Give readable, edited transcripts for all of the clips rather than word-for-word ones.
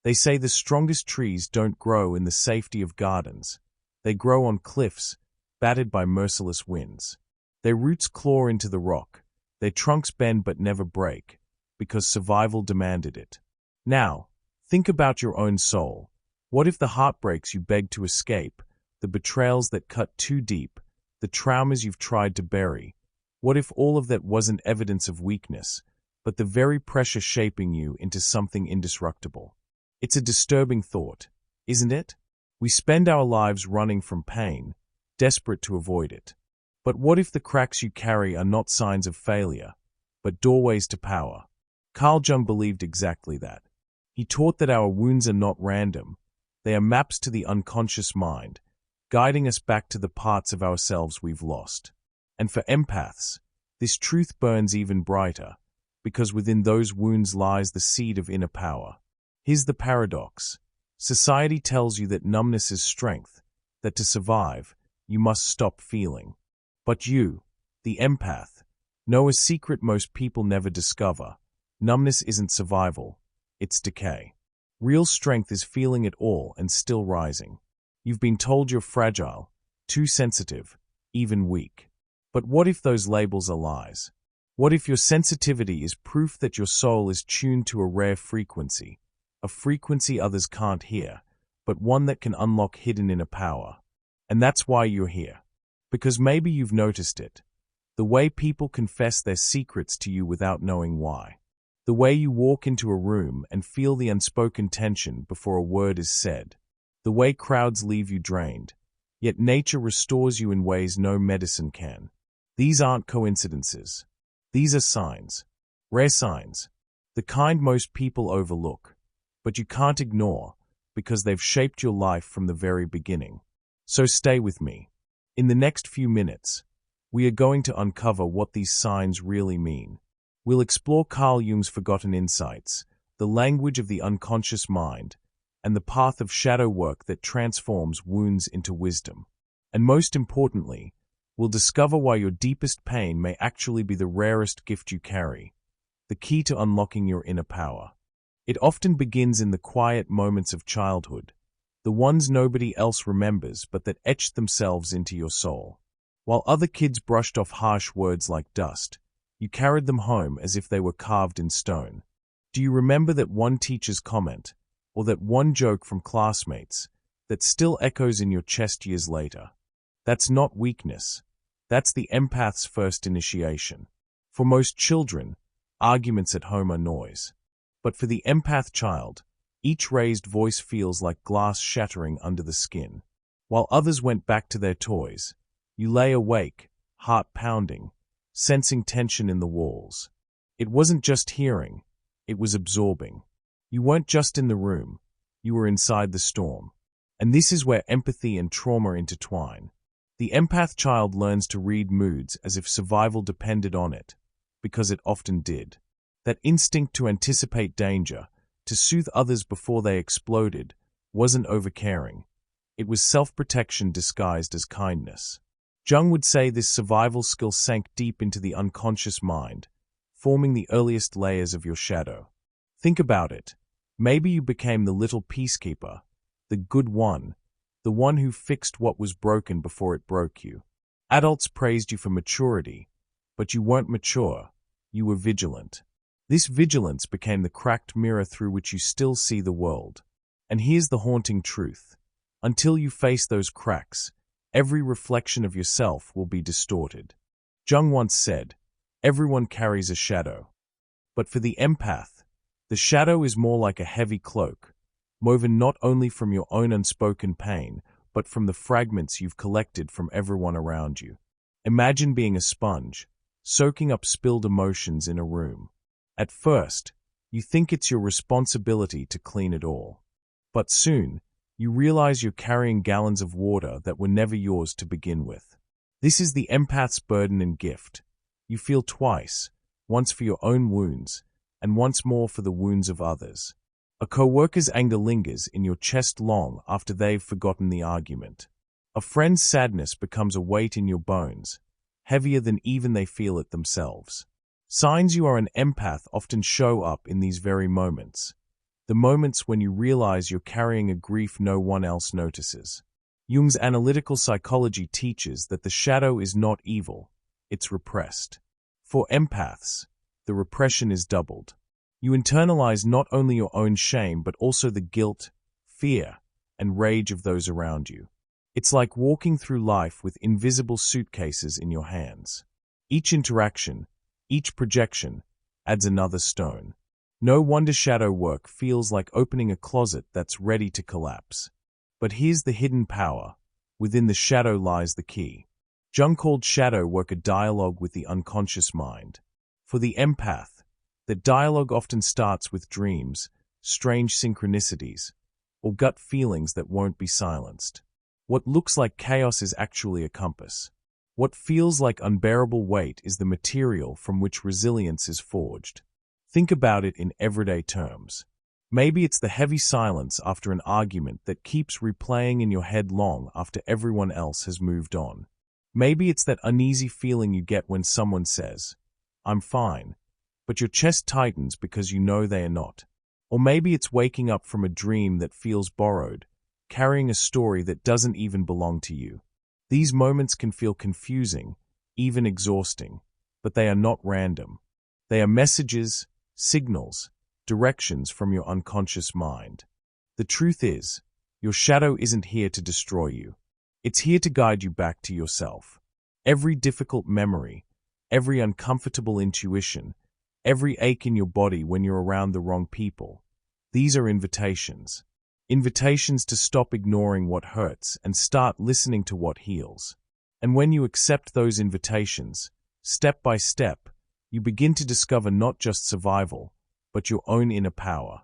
They say the strongest trees don't grow in the safety of gardens. They grow on cliffs, battered by merciless winds. Their roots claw into the rock. Their trunks bend but never break, because survival demanded it. Now, think about your own soul. What if the heartbreaks you begged to escape, the betrayals that cut too deep, the traumas you've tried to bury? What if all of that wasn't evidence of weakness, but the very pressure shaping you into something indestructible? It's a disturbing thought, isn't it? We spend our lives running from pain, desperate to avoid it. But what if the cracks you carry are not signs of failure, but doorways to power? Carl Jung believed exactly that. He taught that our wounds are not random. They are maps to the unconscious mind, guiding us back to the parts of ourselves we've lost. And for empaths, this truth burns even brighter, because within those wounds lies the seed of inner power. Here's the paradox. Society tells you that numbness is strength, that to survive, you must stop feeling. But you, the empath, know a secret most people never discover. Numbness isn't survival, it's decay. Real strength is feeling it all and still rising. You've been told you're fragile, too sensitive, even weak. But what if those labels are lies? What if your sensitivity is proof that your soul is tuned to a rare frequency, a frequency others can't hear, but one that can unlock hidden inner power? And that's why you're here. Because maybe you've noticed it. The way people confess their secrets to you without knowing why. The way you walk into a room and feel the unspoken tension before a word is said. The way crowds leave you drained, yet nature restores you in ways no medicine can. These aren't coincidences. These are signs. Rare signs. The kind most people overlook. But you can't ignore, because they've shaped your life from the very beginning. So stay with me. In the next few minutes, we are going to uncover what these signs really mean. We'll explore Carl Jung's forgotten insights, the language of the unconscious mind, and the path of shadow work that transforms wounds into wisdom. And most importantly, we'll discover why your deepest pain may actually be the rarest gift you carry, the key to unlocking your inner power. It often begins in the quiet moments of childhood, the ones nobody else remembers but that etched themselves into your soul. While other kids brushed off harsh words like dust, you carried them home as if they were carved in stone. Do you remember that one teacher's comment, or that one joke from classmates, that still echoes in your chest years later? That's not weakness. That's the empath's first initiation. For most children, arguments at home are noise. But for the empath child, each raised voice feels like glass shattering under the skin. While others went back to their toys, you lay awake, heart pounding, sensing tension in the walls. It wasn't just hearing, it was absorbing. You weren't just in the room, you were inside the storm. And this is where empathy and trauma intertwine. The empath child learns to read moods as if survival depended on it, because it often did. That instinct to anticipate danger, to soothe others before they exploded, wasn't overcaring. It was self-protection disguised as kindness. Jung would say this survival skill sank deep into the unconscious mind, forming the earliest layers of your shadow. Think about it. Maybe you became the little peacekeeper, the good one, the one who fixed what was broken before it broke you. Adults praised you for maturity, but you weren't mature, you were vigilant. This vigilance became the cracked mirror through which you still see the world. And here's the haunting truth. Until you face those cracks, every reflection of yourself will be distorted. Jung once said, "Everyone carries a shadow." But for the empath, the shadow is more like a heavy cloak, woven not only from your own unspoken pain, but from the fragments you've collected from everyone around you. Imagine being a sponge, soaking up spilled emotions in a room. At first, you think it's your responsibility to clean it all. But soon, you realize you're carrying gallons of water that were never yours to begin with. This is the empath's burden and gift. You feel twice, once for your own wounds, and once more for the wounds of others. A co-worker's anger lingers in your chest long after they've forgotten the argument. A friend's sadness becomes a weight in your bones, heavier than even they feel it themselves. Signs you are an empath often show up in these very moments. the moments when you realize you're carrying a grief no one else notices. Jung's analytical psychology teaches that the shadow is not evil, it's repressed. For empaths, the repression is doubled. You internalize not only your own shame but also the guilt, fear, and rage of those around you. It's like walking through life with invisible suitcases in your hands. Each interaction, each projection, adds another stone. No wonder shadow work feels like opening a closet that's ready to collapse. But here's the hidden power. Within the shadow lies the key. Jung called shadow work a dialogue with the unconscious mind. For the empath, the dialogue often starts with dreams, strange synchronicities, or gut feelings that won't be silenced. What looks like chaos is actually a compass. What feels like unbearable weight is the material from which resilience is forged. Think about it in everyday terms. Maybe it's the heavy silence after an argument that keeps replaying in your head long after everyone else has moved on. Maybe it's that uneasy feeling you get when someone says, "I'm fine," but your chest tightens because you know they are not. Or maybe it's waking up from a dream that feels borrowed, carrying a story that doesn't even belong to you. These moments can feel confusing, even exhausting, but they are not random. They are messages, signals, directions from your unconscious mind. The truth is, your shadow isn't here to destroy you. It's here to guide you back to yourself. Every difficult memory, every uncomfortable intuition, every ache in your body when you're around the wrong people, these are invitations. Invitations to stop ignoring what hurts and start listening to what heals. And when you accept those invitations, step by step, you begin to discover not just survival, but your own inner power.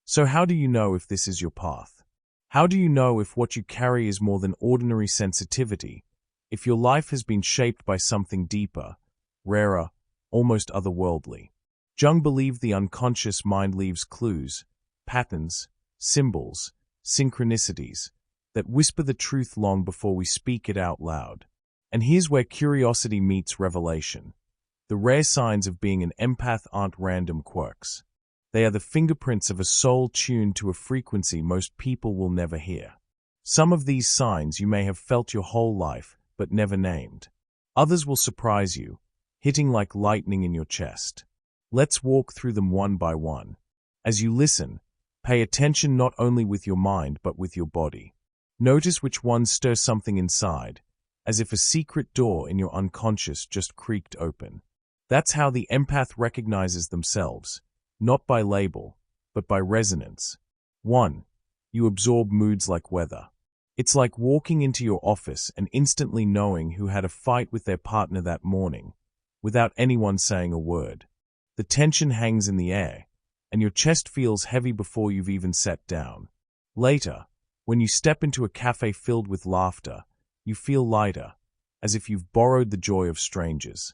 So how do you know if this is your path? How do you know if what you carry is more than ordinary sensitivity, if your life has been shaped by something deeper, rarer, almost otherworldly? Jung believed the unconscious mind leaves clues, patterns, symbols, synchronicities, that whisper the truth long before we speak it out loud. And here's where curiosity meets revelation. The rare signs of being an empath aren't random quirks. They are the fingerprints of a soul tuned to a frequency most people will never hear. Some of these signs you may have felt your whole life, but never named. Others will surprise you, hitting like lightning in your chest. Let's walk through them one by one. As you listen, pay attention not only with your mind but with your body. Notice which ones stir something inside, as if a secret door in your unconscious just creaked open. That's how the empath recognizes themselves, not by label, but by resonance. 1. You absorb moods like weather. It's like walking into your office and instantly knowing who had a fight with their partner that morning, without anyone saying a word. The tension hangs in the air, and your chest feels heavy before you've even sat down. Later, when you step into a cafe filled with laughter, you feel lighter, as if you've borrowed the joy of strangers.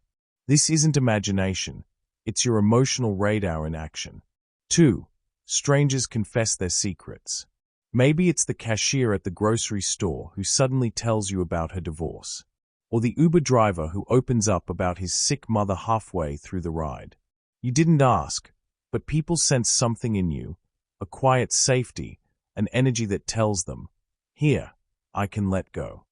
This isn't imagination, it's your emotional radar in action. 2. Strangers confess their secrets. Maybe it's the cashier at the grocery store who suddenly tells you about her divorce, or the Uber driver who opens up about his sick mother halfway through the ride. You didn't ask, but people sense something in you, a quiet safety, an energy that tells them, "Here, I can let go."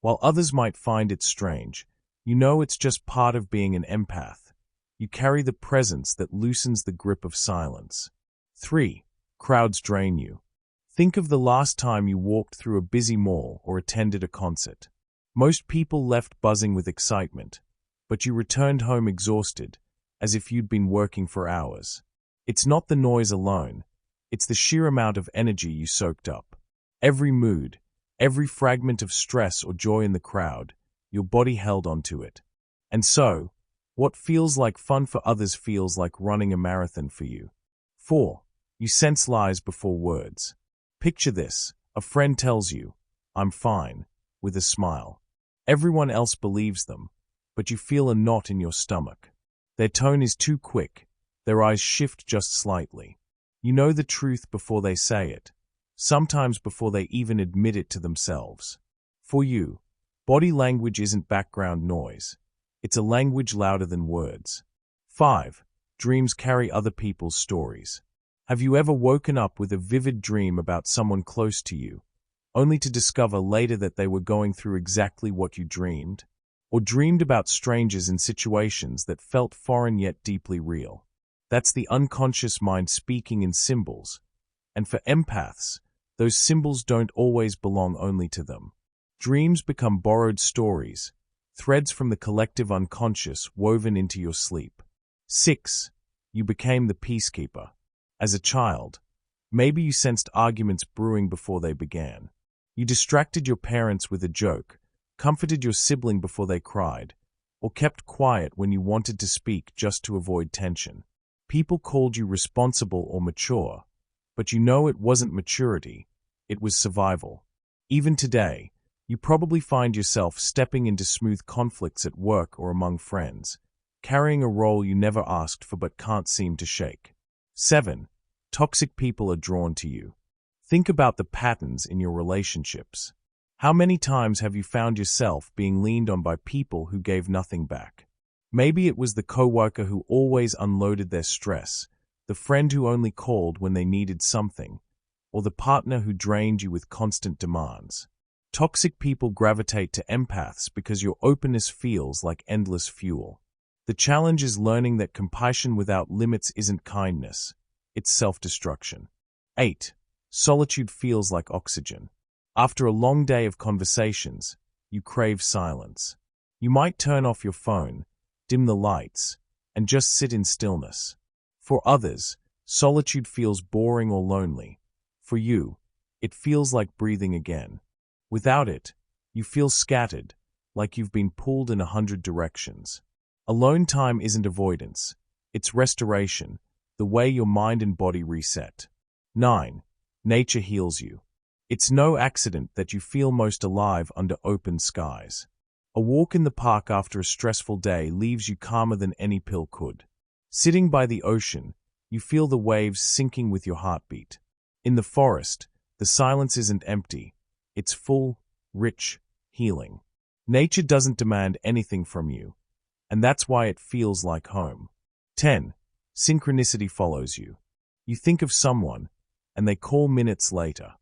While others might find it strange, you know it's just part of being an empath. You carry the presence that loosens the grip of silence. 3. Crowds drain you. Think of the last time you walked through a busy mall or attended a concert. Most people left buzzing with excitement, but you returned home exhausted, as if you'd been working for hours. It's not the noise alone, it's the sheer amount of energy you soaked up. Every mood, every fragment of stress or joy in the crowd, your body held onto it. And so, what feels like fun for others feels like running a marathon for you. 4. You sense lies before words. Picture this, a friend tells you, "I'm fine," with a smile. Everyone else believes them, but you feel a knot in your stomach. Their tone is too quick, their eyes shift just slightly. You know the truth before they say it, sometimes before they even admit it to themselves. For you, body language isn't background noise. It's a language louder than words. 5. Dreams carry other people's stories. Have you ever woken up with a vivid dream about someone close to you, only to discover later that they were going through exactly what you dreamed? Or dreamed about strangers in situations that felt foreign yet deeply real? That's the unconscious mind speaking in symbols. And for empaths, those symbols don't always belong only to them. Dreams become borrowed stories, threads from the collective unconscious woven into your sleep. 6. You became the peacekeeper. As a child, maybe you sensed arguments brewing before they began. You distracted your parents with a joke, comforted your sibling before they cried, or kept quiet when you wanted to speak just to avoid tension. People called you responsible or mature, but you know it wasn't maturity, it was survival. Even today, you probably find yourself stepping into smooth conflicts at work or among friends, carrying a role you never asked for but can't seem to shake. 7. Toxic people are drawn to you. Think about the patterns in your relationships. How many times have you found yourself being leaned on by people who gave nothing back? Maybe it was the coworker who always unloaded their stress, the friend who only called when they needed something, or the partner who drained you with constant demands. Toxic people gravitate to empaths because your openness feels like endless fuel. The challenge is learning that compassion without limits isn't kindness, it's self-destruction. 8. Solitude feels like oxygen. After a long day of conversations, you crave silence. You might turn off your phone, dim the lights, and just sit in stillness. For others, solitude feels boring or lonely. For you, it feels like breathing again. Without it, you feel scattered, like you've been pulled in 100 directions. Alone time isn't avoidance, it's restoration, the way your mind and body reset. 9. Nature heals you. It's no accident that you feel most alive under open skies. A walk in the park after a stressful day leaves you calmer than any pill could. Sitting by the ocean, you feel the waves sinking with your heartbeat. In the forest, the silence isn't empty. It's full, rich, healing. Nature doesn't demand anything from you, and that's why it feels like home. 10. Synchronicity follows you. You think of someone, and they call minutes later.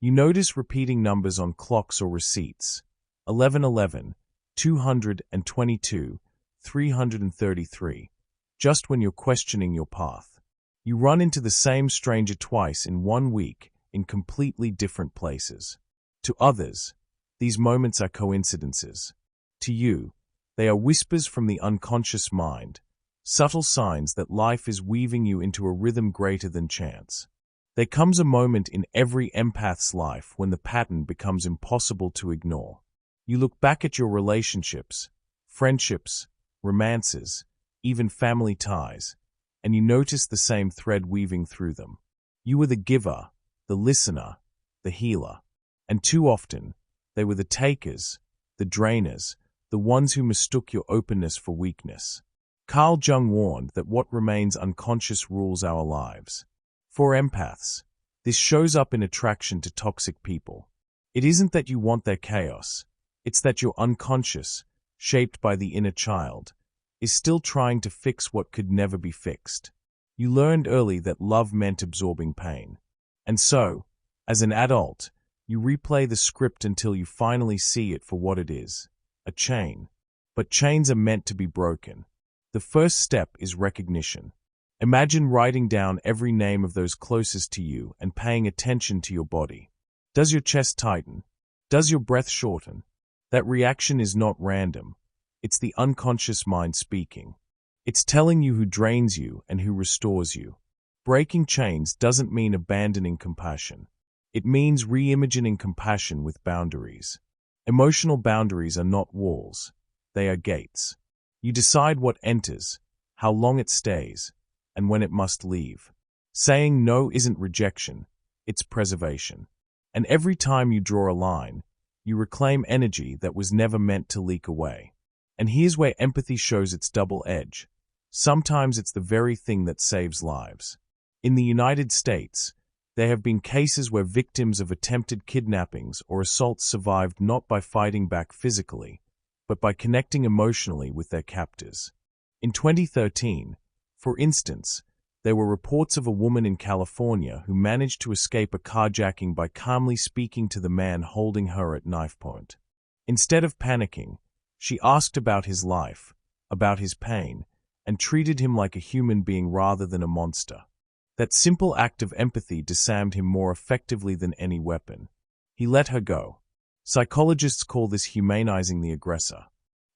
You notice repeating numbers on clocks or receipts. 1111, 222, 333, just when you're questioning your path. You run into the same stranger twice in 1 week in completely different places. To others, these moments are coincidences. To you, they are whispers from the unconscious mind, subtle signs that life is weaving you into a rhythm greater than chance. There comes a moment in every empath's life when the pattern becomes impossible to ignore. You look back at your relationships, friendships, romances, even family ties, and you notice the same thread weaving through them. You were the giver, the listener, the healer. And too often, they were the takers, the drainers, the ones who mistook your openness for weakness. Carl Jung warned that what remains unconscious rules our lives. For empaths, this shows up in attraction to toxic people. It isn't that you want their chaos, it's that your unconscious, shaped by the inner child, is still trying to fix what could never be fixed. You learned early that love meant absorbing pain. And so, as an adult, you replay the script until you finally see it for what it is, a chain. But chains are meant to be broken. The first step is recognition. Imagine writing down every name of those closest to you and paying attention to your body. Does your chest tighten? Does your breath shorten? That reaction is not random. It's the unconscious mind speaking. It's telling you who drains you and who restores you. Breaking chains doesn't mean abandoning compassion. It means reimagining compassion with boundaries. Emotional boundaries are not walls. They are gates. You decide what enters, how long it stays, and when it must leave. Saying no isn't rejection, it's preservation. And every time you draw a line, you reclaim energy that was never meant to leak away. And here's where empathy shows its double edge. Sometimes it's the very thing that saves lives. In the United States, there have been cases where victims of attempted kidnappings or assaults survived not by fighting back physically, but by connecting emotionally with their captors. In 2013, for instance, There were reports of a woman in California who managed to escape a carjacking by calmly speaking to the man holding her at knife point. Instead of panicking, she asked about his life, about his pain, and treated him like a human being rather than a monster. That simple act of empathy disarmed him more effectively than any weapon. He let her go. Psychologists call this humanizing the aggressor.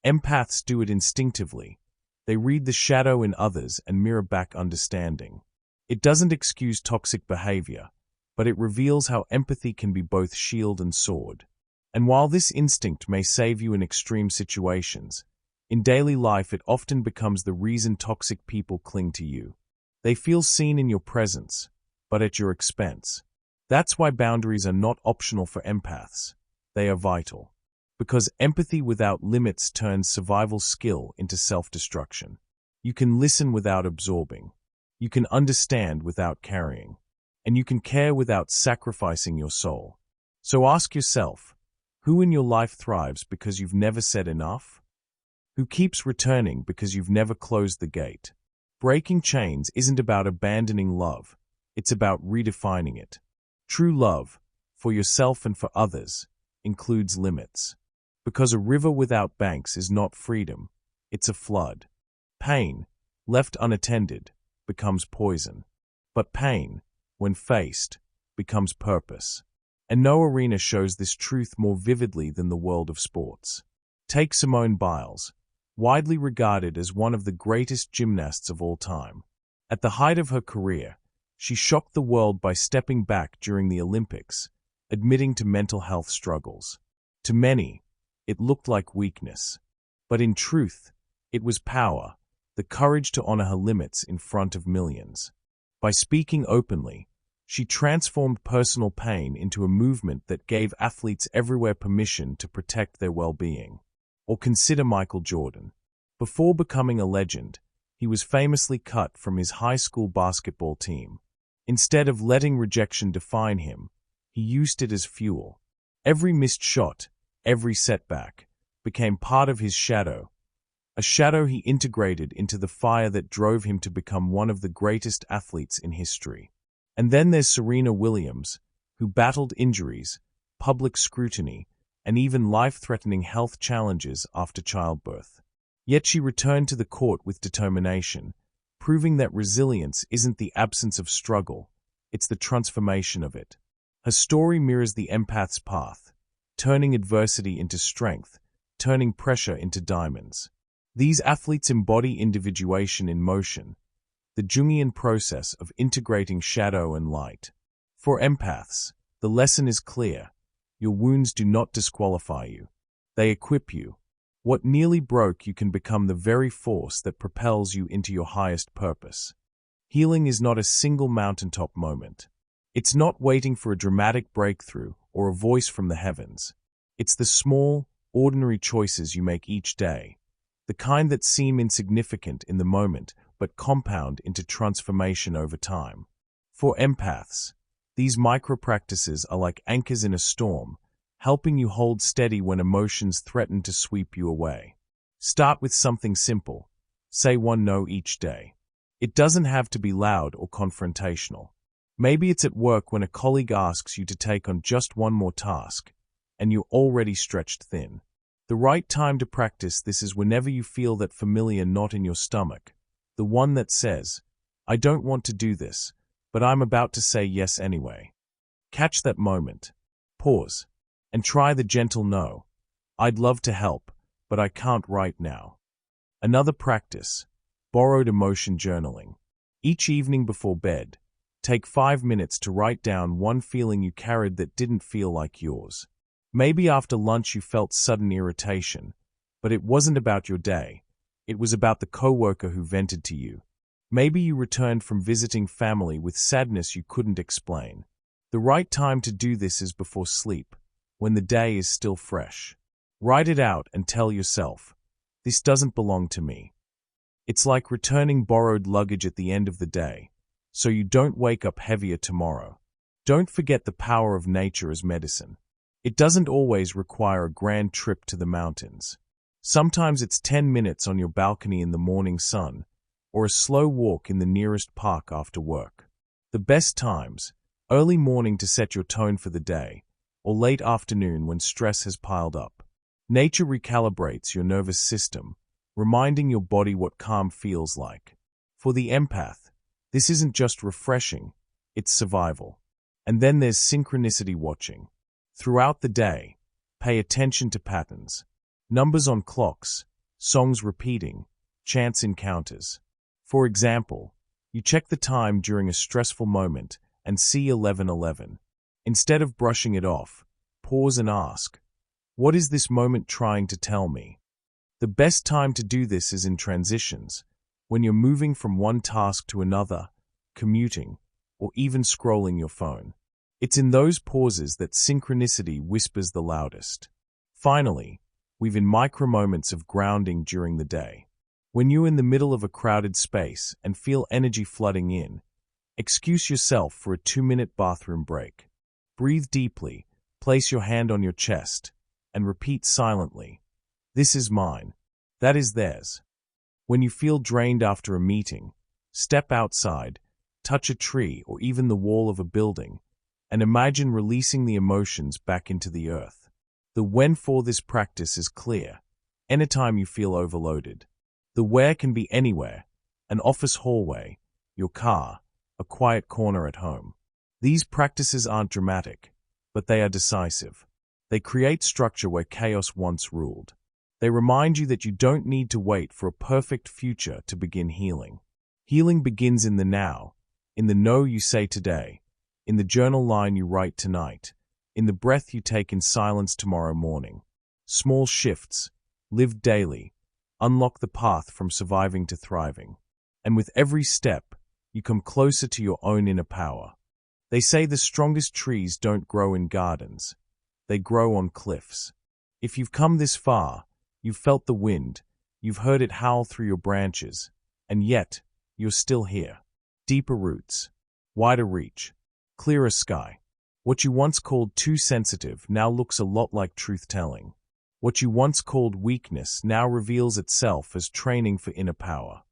Empaths do it instinctively. They read the shadow in others and mirror back understanding. It doesn't excuse toxic behavior, but it reveals how empathy can be both shield and sword. And while this instinct may save you in extreme situations, in daily life it often becomes the reason toxic people cling to you. They feel seen in your presence, but at your expense. That's why boundaries are not optional for empaths. They are vital. Because empathy without limits turns survival skill into self-destruction. You can listen without absorbing. You can understand without carrying. And you can care without sacrificing your soul. So ask yourself, who in your life thrives because you've never said enough? Who keeps returning because you've never closed the gate? Breaking chains isn't about abandoning love. It's about redefining it. True love, for yourself and for others, includes limits. Because a river without banks is not freedom, it's a flood. Pain, left unattended, becomes poison. But pain, when faced, becomes purpose. And no arena shows this truth more vividly than the world of sports. Take Simone Biles, widely regarded as one of the greatest gymnasts of all time. At the height of her career, she shocked the world by stepping back during the Olympics, admitting to mental health struggles. To many, it looked like weakness. But in truth, it was power, the courage to honor her limits in front of millions. By speaking openly, she transformed personal pain into a movement that gave athletes everywhere permission to protect their well-being. Or consider Michael Jordan. Before becoming a legend, he was famously cut from his high school basketball team. Instead of letting rejection define him, he used it as fuel. Every missed shot, every setback, became part of his shadow, a shadow he integrated into the fire that drove him to become one of the greatest athletes in history. And then there's Serena Williams, who battled injuries, public scrutiny, and even life-threatening health challenges after childbirth. Yet she returned to the court with determination, proving that resilience isn't the absence of struggle, it's the transformation of it. Her story mirrors the empath's path, turning adversity into strength, turning pressure into diamonds. These athletes embody individuation in motion, the Jungian process of integrating shadow and light. For empaths, the lesson is clear. Your wounds do not disqualify you. They equip you. What nearly broke you can become the very force that propels you into your highest purpose. Healing is not a single mountaintop moment. It's not waiting for a dramatic breakthrough or a voice from the heavens. It's the small, ordinary choices you make each day, the kind that seem insignificant in the moment but compound into transformation over time. For empaths, these micro-practices are like anchors in a storm, helping you hold steady when emotions threaten to sweep you away. Start with something simple. Say one no each day. It doesn't have to be loud or confrontational. Maybe it's at work when a colleague asks you to take on just one more task, and you're already stretched thin. The right time to practice this is whenever you feel that familiar knot in your stomach, the one that says, "I don't want to do this, but I'm about to say yes anyway." Catch that moment. Pause. And try the gentle no. "I'd love to help, but I can't right now." Another practice, borrowed emotion journaling. Each evening before bed, take 5 minutes to write down one feeling you carried that didn't feel like yours. Maybe after lunch you felt sudden irritation, but it wasn't about your day. It was about the coworker who vented to you. Maybe you returned from visiting family with sadness you couldn't explain. The right time to do this is before sleep, when the day is still fresh. Write it out and tell yourself, "This doesn't belong to me." It's like returning borrowed luggage at the end of the day, so you don't wake up heavier tomorrow. Don't forget the power of nature as medicine. It doesn't always require a grand trip to the mountains. Sometimes it's 10 minutes on your balcony in the morning sun, or a slow walk in the nearest park after work. The best times: early morning to set your tone for the day, or late afternoon when stress has piled up. Nature recalibrates your nervous system, reminding your body what calm feels like. For the empath, this isn't just refreshing, it's survival. And then there's synchronicity watching. Throughout the day, pay attention to patterns. Numbers on clocks, songs repeating, chance encounters. For example, you check the time during a stressful moment and see 11:11. Instead of brushing it off, pause and ask, what is this moment trying to tell me? The best time to do this is in transitions, when you're moving from one task to another, commuting, or even scrolling your phone. It's in those pauses that synchronicity whispers the loudest. Finally, weave in micro moments of grounding during the day. When you're in the middle of a crowded space and feel energy flooding in, excuse yourself for a 2-minute bathroom break. Breathe deeply, place your hand on your chest, and repeat silently, "This is mine. That is theirs." When you feel drained after a meeting, step outside, touch a tree or even the wall of a building, and imagine releasing the emotions back into the earth. The when for this practice is clear. Anytime you feel overloaded. The where can be anywhere: an office hallway, your car, a quiet corner at home. These practices aren't dramatic, but they are decisive. They create structure where chaos once ruled. They remind you that you don't need to wait for a perfect future to begin healing. Healing begins in the now, in the no you say today, in the journal line you write tonight, in the breath you take in silence tomorrow morning. Small shifts, lived daily, unlock the path from surviving to thriving. And with every step, you come closer to your own inner power. They say the strongest trees don't grow in gardens. They grow on cliffs. If you've come this far, you've felt the wind, you've heard it howl through your branches, and yet, you're still here. Deeper roots, wider reach, clearer sky. What you once called too sensitive now looks a lot like truth-telling. What you once called weakness now reveals itself as training for inner power.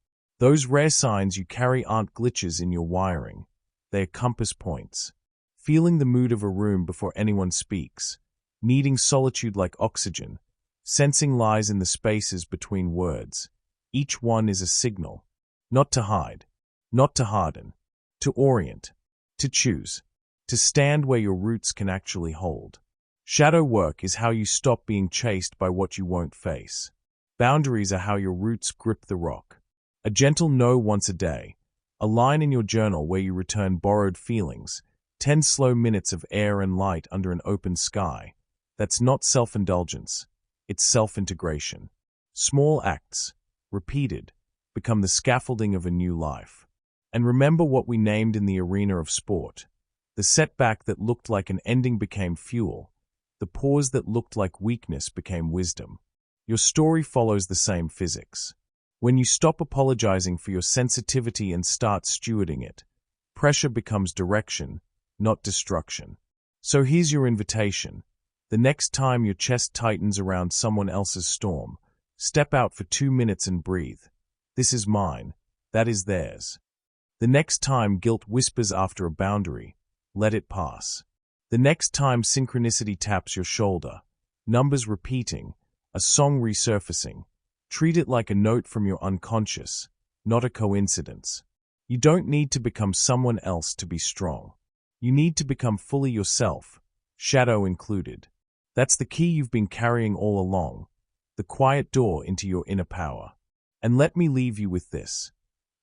Those rare signs you carry aren't glitches in your wiring. They are compass points. Feeling the mood of a room before anyone speaks, needing solitude like oxygen, sensing lies in the spaces between words. Each one is a signal. Not to hide, not to harden, to orient, to choose, to stand where your roots can actually hold. Shadow work is how you stop being chased by what you won't face. Boundaries are how your roots grip the rock. A gentle no once a day, a line in your journal where you return borrowed feelings, 10 slow minutes of air and light under an open sky. That's not self-indulgence, it's self-integration. Small acts, repeated, become the scaffolding of a new life. And remember what we named in the arena of sport. The setback that looked like an ending became fuel. The pause that looked like weakness became wisdom. Your story follows the same physics. When you stop apologizing for your sensitivity and start stewarding it, pressure becomes direction, not destruction. So here's your invitation. The next time your chest tightens around someone else's storm, step out for 2 minutes and breathe. This is mine, that is theirs. The next time guilt whispers after a boundary, let it pass. The next time synchronicity taps your shoulder, numbers repeating, a song resurfacing, treat it like a note from your unconscious, not a coincidence. You don't need to become someone else to be strong. You need to become fully yourself, shadow included. That's the key you've been carrying all along, the quiet door into your inner power. And let me leave you with this.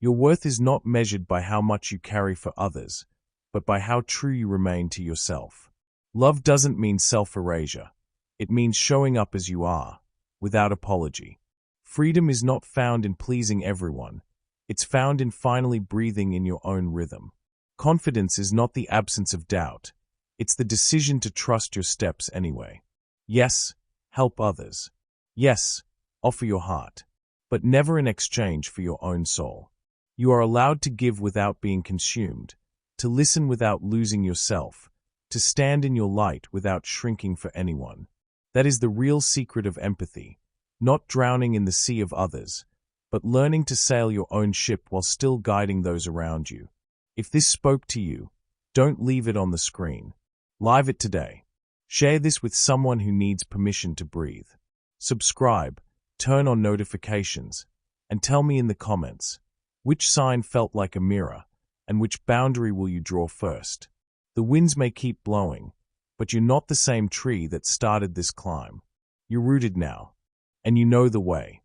Your worth is not measured by how much you carry for others, but by how true you remain to yourself. Love doesn't mean self-erasure. It means showing up as you are, without apology. Freedom is not found in pleasing everyone. It's found in finally breathing in your own rhythm. Confidence is not the absence of doubt. It's the decision to trust your steps anyway. Yes, help others. Yes, offer your heart. But never in exchange for your own soul. You are allowed to give without being consumed, to listen without losing yourself, to stand in your light without shrinking for anyone. That is the real secret of empathy, not drowning in the sea of others, but learning to sail your own ship while still guiding those around you. If this spoke to you, don't leave it on the screen. Live it today. Share this with someone who needs permission to breathe. Subscribe, turn on notifications, and tell me in the comments, which sign felt like a mirror, and which boundary will you draw first? The winds may keep blowing, but you're not the same tree that started this climb. You're rooted now, and you know the way.